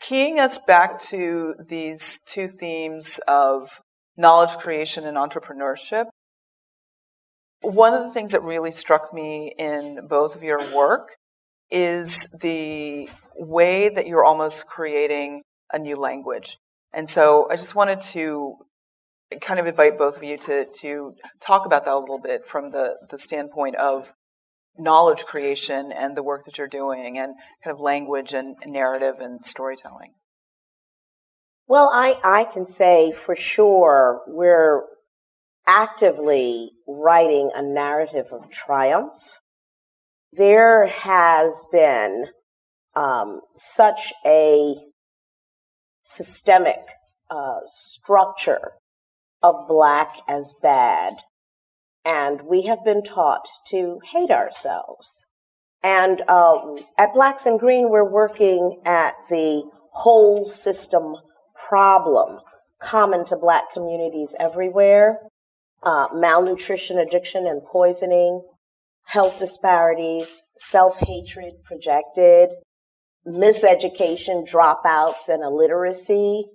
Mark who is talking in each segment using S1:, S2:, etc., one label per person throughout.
S1: keying us back to these two themes of knowledge creation and entrepreneurship, one of the things that really struck me in both of your work is the way that you're almost creating a new language. And so I just wanted to kind of invite both of you to talk about that a little bit from the standpoint of knowledge creation and the work that you're doing and kind of language and narrative and storytelling.
S2: Well, I can say for sure we're actively writing a narrative of triumph. There has been such a systemic structure of Black as bad, and we have been taught to hate ourselves. And at Blacks in Green, we're working at the whole system problem common to Black communities everywhere: malnutrition, addiction, and poisoning, health disparities, self-hatred projected, miseducation, dropouts, and illiteracy,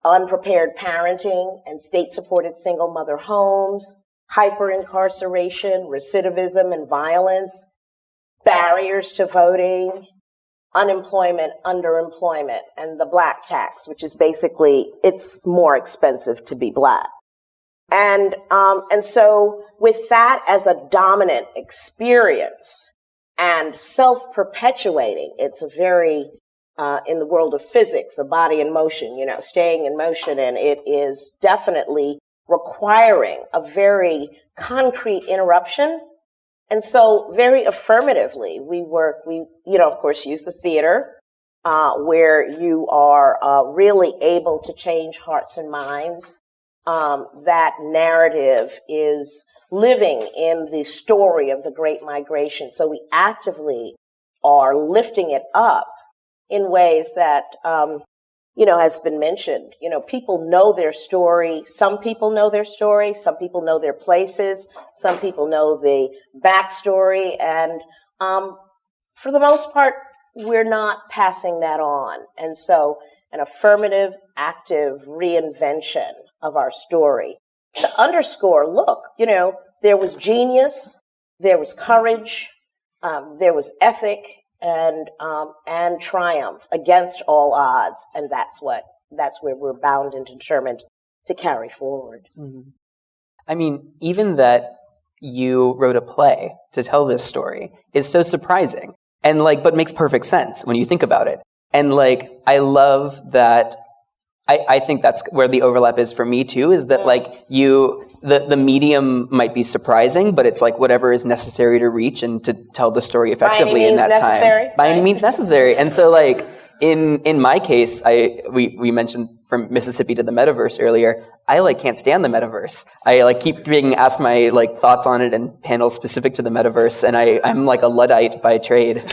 S2: unprepared parenting and state-supported single mother homes, hyper-incarceration, recidivism and violence, barriers to voting, unemployment, underemployment, and the Black tax, which is basically, it's more expensive to be Black. And so with that as a dominant experience and self-perpetuating, it's a very, in the world of physics, a body in motion, staying in motion, and it is definitely requiring a very concrete interruption. And so very affirmatively, we of course, use the theater, where you are really able to change hearts and minds. That narrative is living in the story of the Great Migration. So we actively are lifting it up in ways that, has been mentioned. People know their story. Some people know their story. Some people know their places. Some people know the backstory. And for the most part, we're not passing that on. And so an affirmative, active reinvention of our story to underscore, look, there was genius, there was courage, there was ethic, and triumph against all odds, and that's where we're bound and determined to carry forward.
S3: Mm-hmm. I mean, even that you wrote a play to tell this story is so surprising, and but makes perfect sense when you think about it. And I love that. I think that's where the overlap is for me too, is that the medium might be surprising, but it's whatever is necessary to reach and to tell the story effectively in that time. By any means necessary. And so in my case, we mentioned from Mississippi to the metaverse earlier. I can't stand the metaverse. I keep being asked my thoughts on it and panels specific to the metaverse, and I'm a Luddite by trade.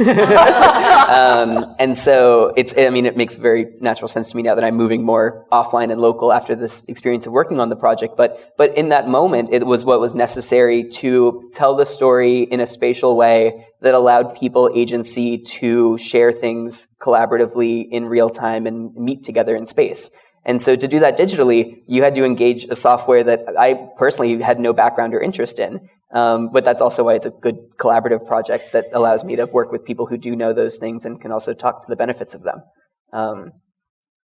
S3: And so it makes very natural sense to me now that I'm moving more offline and local after this experience of working on the project. But in that moment, it was what was necessary to tell the story in a spatial way that allowed people agency to share things collaboratively in real time and meet together in space. And so to do that digitally, you had to engage a software that I personally had no background or interest in. But that's also why it's a good collaborative project that allows me to work with people who do know those things and can also talk to the benefits of them.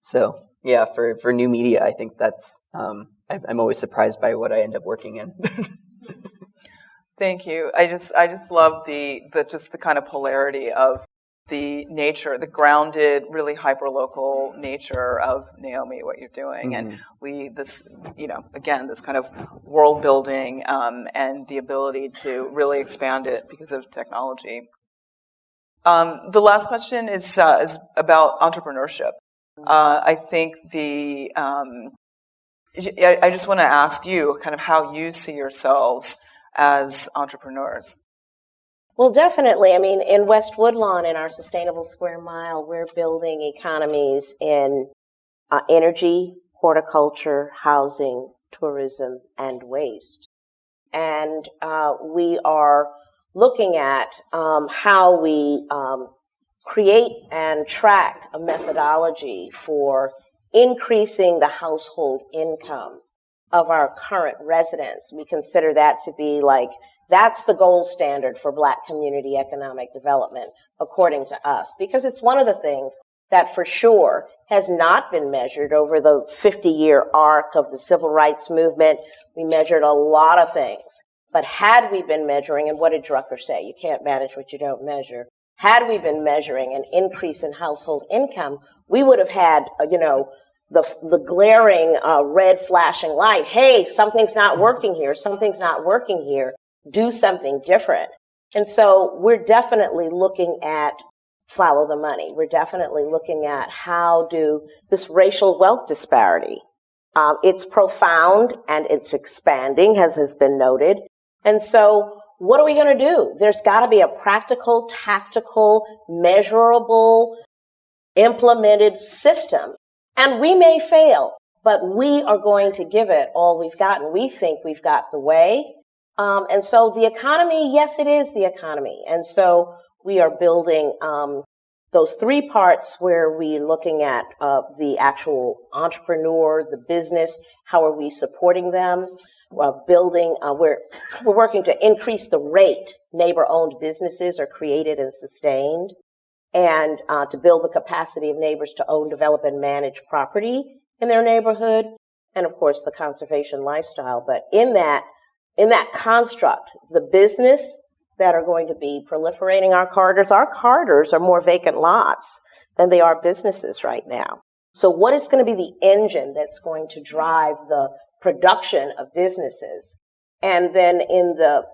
S3: So yeah, for new media, I think that's, I'm always surprised by what I end up working in.
S1: Thank you. I just love the kind of polarity of the nature, the grounded, really hyper-local nature of Naomi, what you're doing, mm-hmm. and Lee, this, again, this kind of world building and the ability to really expand it because of technology. The last question is about entrepreneurship. I think I just want to ask you kind of how you see yourselves as entrepreneurs.
S2: Well, definitely. I mean, in West Woodlawn, in our Sustainable Square Mile, we're building economies in energy, horticulture, housing, tourism, and waste. And we are looking at how we create and track a methodology for increasing the household income of our current residents. We consider that to be like, that's the gold standard for Black community economic development, according to us, because it's one of the things that for sure has not been measured over the 50-year arc of the civil rights movement. We measured a lot of things. But had we been measuring, and what did Drucker say? You can't manage what you don't measure. Had we been measuring an increase in household income, we would have had, the glaring red flashing light. Hey, something's not working here. Something's not working here. Do something different. And so we're definitely looking at follow the money. We're definitely looking at how do this racial wealth disparity. It's profound and it's expanding, as has been noted. And so what are we going to do? There's got to be a practical, tactical, measurable, implemented system. And we may fail, but we are going to give it all we've got, and we think we've got the way. And so the economy, yes, it is the economy. And so we are building those three parts where we're looking at the actual entrepreneur, the business, how are we supporting them? We're working to increase the rate neighbor-owned businesses are created and sustained, and to build the capacity of neighbors to own, develop, and manage property in their neighborhood, and of course the conservation lifestyle. But in that construct, the business that are going to be proliferating our corridors are more vacant lots than they are businesses right now. So what is going to be the engine that's going to drive the production of businesses? And then in the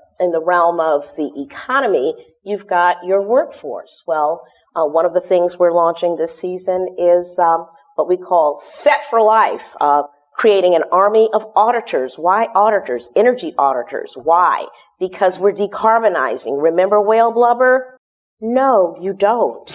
S2: realm of the economy, you've got your workforce. Well, one of the things we're launching this season is what we call Set for Life, creating an army of auditors. Why auditors? Energy auditors. Why? Because we're decarbonizing. Remember whale blubber? No, you don't.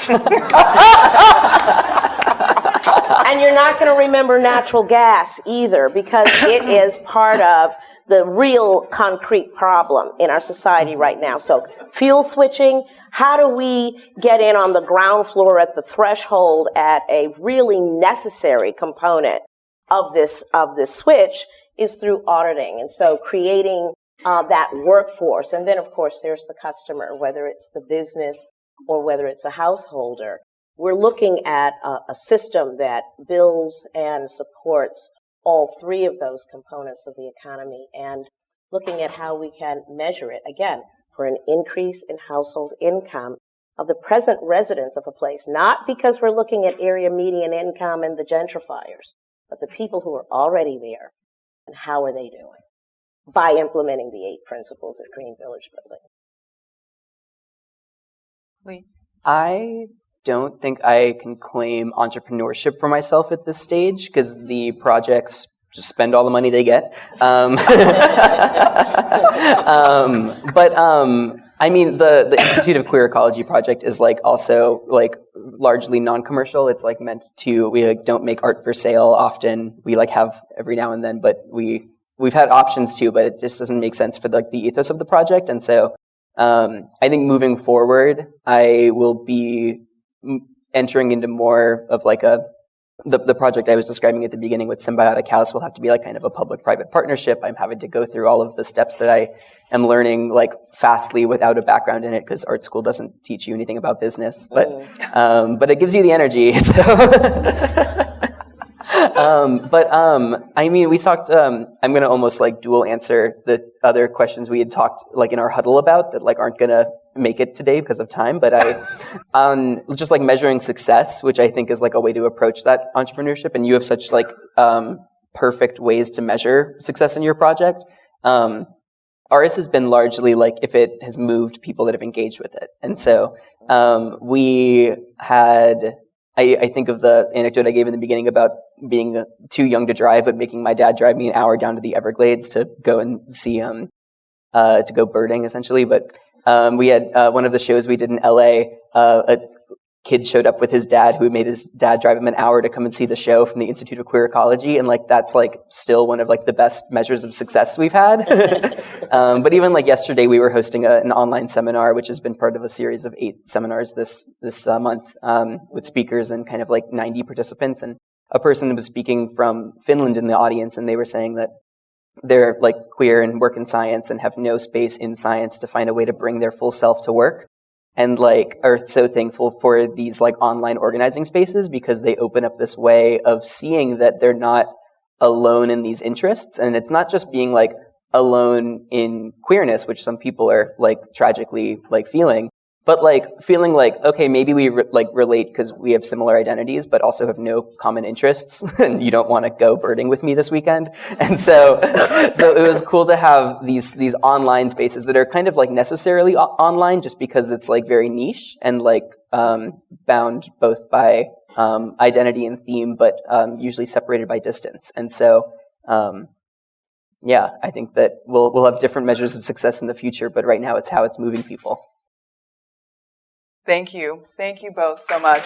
S2: And you're not going to remember natural gas either, because it is part of the real concrete problem in our society right now. So fuel switching, how do we get in on the ground floor at the threshold at a really necessary component of this switch is through auditing. And so creating that workforce. And then, of course, there's the customer, whether it's the business or whether it's a householder. We're looking at a system that builds and supports all three of those components of the economy, and looking at how we can measure it, again, for an increase in household income of the present residents of a place, not because we're looking at area median income and the gentrifiers, but the people who are already there, and how are they doing by implementing the 8 principles of Green Village Building.
S1: Lee?
S3: I don't think I can claim entrepreneurship for myself at this stage, because the projects just spend all the money they get. I mean, the Institute of Queer Ecology project is also largely non-commercial. It's meant to, we don't make art for sale often. We have every now and then, but we've had options too, but it just doesn't make sense for the ethos of the project. And so I think moving forward, I will be entering into more of the project I was describing at the beginning with Symbiotic House will have to be kind of a public-private partnership. I'm having to go through all of the steps that I am learning fastly without a background in it, because art school doesn't teach you anything about business, but it gives you the energy. So. I mean, we talked, I'm going to almost dual answer the other questions we had talked in our huddle about that aren't going to make it today because of time, but just measuring success, which I think is a way to approach that entrepreneurship, and you have such perfect ways to measure success in your project. Ours has been largely if it has moved people that have engaged with it. And so we had, I think of the anecdote I gave in the beginning about being too young to drive, but making my dad drive me an hour down to the Everglades to go and see, to go birding essentially. But we had one of the shows we did in LA, kid showed up with his dad, who made his dad drive him an hour to come and see the show from the Institute of Queer Ecology, and like that's like still one of like the best measures of success we've had. But even like yesterday, we were hosting an online seminar, which has been part of a series of 8 seminars this month with speakers and kind of like 90 participants. And a person was speaking from Finland in the audience, and they were saying that they're like queer and work in science and have no space in science to find a way to bring their full self to work. And like are so thankful for these like online organizing spaces because they open up this way of seeing that they're not alone in these interests. And it's not just being like alone in queerness, which some people are like tragically like feeling, but like feeling like, okay, maybe we relate because we have similar identities, but also have no common interests, and you don't want to go birding with me this weekend. And so it was cool to have these online spaces that are kind of like necessarily online, just because it's like very niche and like bound both by identity and theme, but usually separated by distance. And so, yeah, I think that we'll have different measures of success in the future, but right now it's how it's moving people.
S1: Thank you. Thank you both so much.